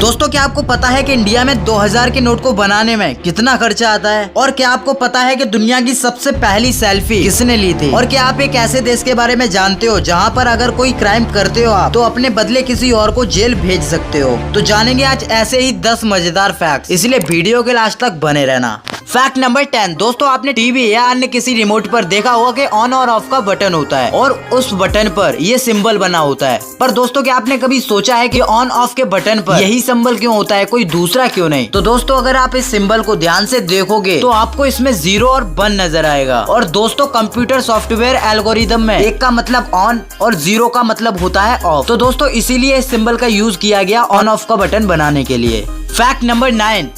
दोस्तों क्या आपको पता है कि इंडिया में 2000 के नोट को बनाने में कितना खर्चा आता है? और क्या आपको पता है कि दुनिया की सबसे पहली सेल्फी किसने ली थी? और क्या आप एक ऐसे देश के बारे में जानते हो जहां पर अगर कोई क्राइम करते हो आप तो अपने बदले किसी और को जेल भेज सकते हो? तो जानेंगे आज ऐसे ही 10 मजेदार फैक्ट्स, इसलिए वीडियो के लास्ट तक बने रहना। Fact number 10। दोस्तों आपने टीवी या अन्य किसी रिमोट पर देखा होगा कि ऑन और ऑफ का बटन होता है और उस बटन पर ये सिंबल बना होता है। पर दोस्तों क्या आपने कभी सोचा है कि ऑन ऑफ के बटन पर यही सिंबल क्यों होता है, कोई दूसरा क्यों नहीं? तो दोस्तों अगर आप इस सिंबल को ध्यान से देखोगे तो आपको इसमें 0 और 1 नजर आएगा। और दोस्तों कंप्यूटर सॉफ्टवेयर एल्गोरिदम में 1 का मतलब ऑन और 0 का मतलब होता है ऑफ। तो दोस्तों इसीलिए इस सिंबल का यूज किया गया ऑन ऑफ का बटन बनाने के लिए। Fact number 9।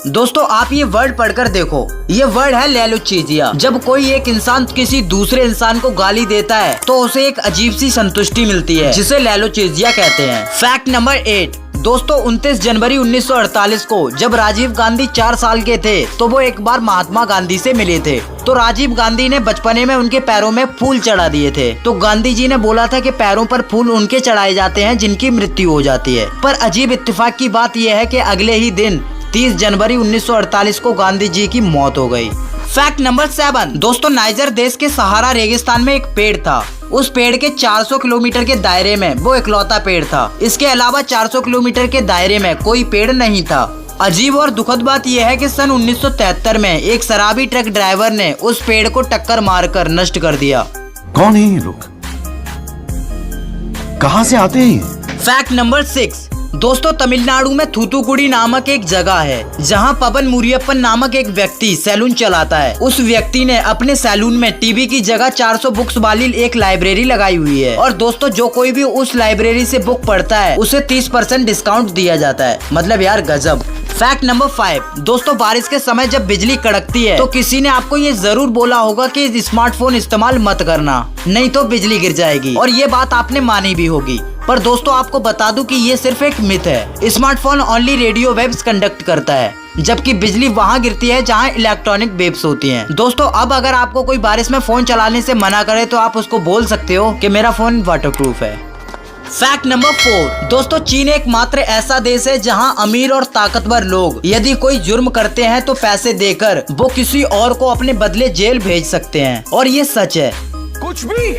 दोस्तों आप ये वर्ड पढ़कर देखो, ये वर्ड है लैलोचीजिया। जब कोई एक इंसान किसी दूसरे इंसान को गाली देता है तो उसे एक अजीब सी संतुष्टि मिलती है जिसे लैलोचीजिया कहते हैं। Fact number 8। दोस्तों 29 जनवरी 1948 को जब राजीव गांधी 4 साल के थे तो वो एक बार महात्मा गांधी से मिले थे। तो राजीव गांधी ने बचपने में उनके पैरों में फूल चढ़ा दिए थे। तो गांधी जी ने बोला था कि पैरों पर फूल उनके चढ़ाए जाते हैं जिनकी मृत्यु हो जाती है। पर अजीब इत्तेफाक की बात यह है कि अगले ही दिन 30 जनवरी 1948 को गांधी जी की मौत हो गई। Fact number 7। दोस्तों नाइजर देश के सहारा रेगिस्तान में एक पेड़ था। उस पेड़ के 400 किलोमीटर के दायरे में वो इकलौता पेड़ था। इसके अलावा 400 किलोमीटर के दायरे में कोई पेड़ नहीं था। अजीब और दुखद बात यह है कि सन 1973 में एक शराबी ट्रक ड्राइवर ने उस पेड़ को टक्कर मारकर नष्ट कर दिया। कौन है ये लोग? कहां से आते हैं? Fact number 6। दोस्तों तमिलनाडु में थूथुकुडी नामक एक जगह है जहां पवन मुरियप्पन नामक एक व्यक्ति सैलून चलाता है। उस व्यक्ति ने अपने सैलून में टीवी की जगह 400 बुक्स वाली एक लाइब्रेरी लगाई हुई है। और दोस्तों जो कोई भी उस लाइब्रेरी से बुक पढ़ता है उसे 30% डिस्काउंट दिया जाता है। मतलब यार गजब। Fact number 5। दोस्तों बारिश के समय जब बिजली कड़कती है तो किसी ने आपको ये जरूर बोला होगा कि स्मार्टफोन इस्तेमाल मत करना, नहीं तो बिजली गिर जाएगी। और ये बात आपने मानी भी होगी। पर दोस्तों आपको बता दूं कि ये सिर्फ एक मिथ है। Smartphone only radio waves conduct करता है, जबकि बिजली वहाँ गिरती है जहाँ इलेक्ट्रॉनिक वेव्स होती हैं। दोस्तों अब अगर आपको कोई बारिश में फोन चलाने से मना करे तो आप उसको बोल सकते हो कि मेरा फोन वाटरप्रूफ है। Fact number 4। दोस्तों चीन एकमात्र ऐसा देश है जहां अमीर और ताकतवर लोग यदि कोई जुर्म करते हैं तो पैसे देकर वो किसी और को अपने बदले जेल भेज सकते हैं। और ये सच है। कुछ भी।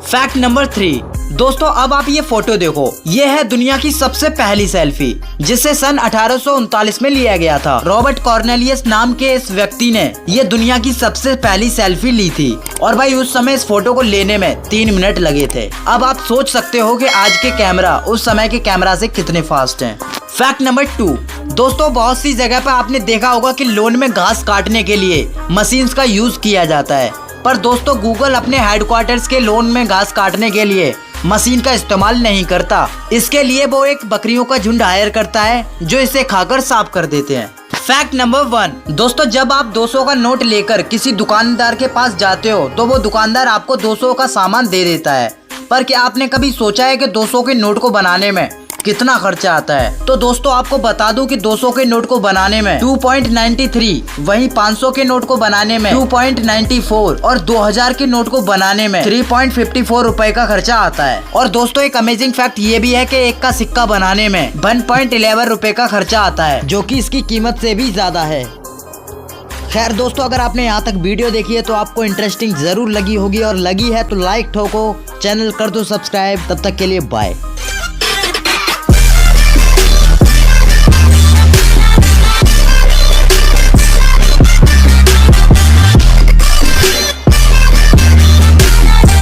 Fact number 3। दोस्तों अब आप ये फोटो देखो, ये है दुनिया की सबसे पहली सेल्फी जिसे सन 1839 में लिया गया था। रॉबर्ट कॉर्नेलियस नाम के इस व्यक्ति ने ये दुनिया की सबसे पहली सेल्फी ली थी। और भाई उस समय इस फोटो को लेने में 3 मिनट लगे थे। अब आप सोच सकते हो कि आज के कैमरा उस समय के कैमरा से कितने फास्ट हैं। Fact number 2। दोस्तों बहुत सी जगह पर आपने देखा होगा कि लोन में घास काटने के लिए मशीन्स का यूज किया जाता है। पर दोस्तों गूगल अपने हेडक्वार्टर्स के लोन में घास काटने के लिए मशीन का इस्तेमाल नहीं करता। इसके लिए वो एक बकरियों का झुंड हायर करता है जो इसे खाकर साफ कर देते हैं। Fact number 1। दोस्तों जब आप 200 का नोट लेकर किसी दुकानदार के पास जाते हो तो वो दुकानदार आपको 200 का सामान दे देता है। पर क्या आपने कभी सोचा है कि 200 के नोट को बनाने में कितना खर्चा आता है? तो दोस्तों आपको बता दूं कि 200 के नोट को बनाने में 2.93, वहीं 500 के नोट को बनाने में 2.94 और 2000 के नोट को बनाने में 3.54 रुपए का खर्चा आता है। और दोस्तों एक अमेजिंग फैक्ट ये भी है कि 1 का सिक्का बनाने में 1.11 रुपए का खर्चा आता है, जो कि इसकी कीमत से भी ज्यादा है। खैर दोस्तों अगर आपने यहाँ तक वीडियो देखी है तो आपको इंटरेस्टिंग जरूर लगी होगी, और लगी है तो लाइक ठोको, चैनल कर दो सब्सक्राइब। तब तक के लिए बाय।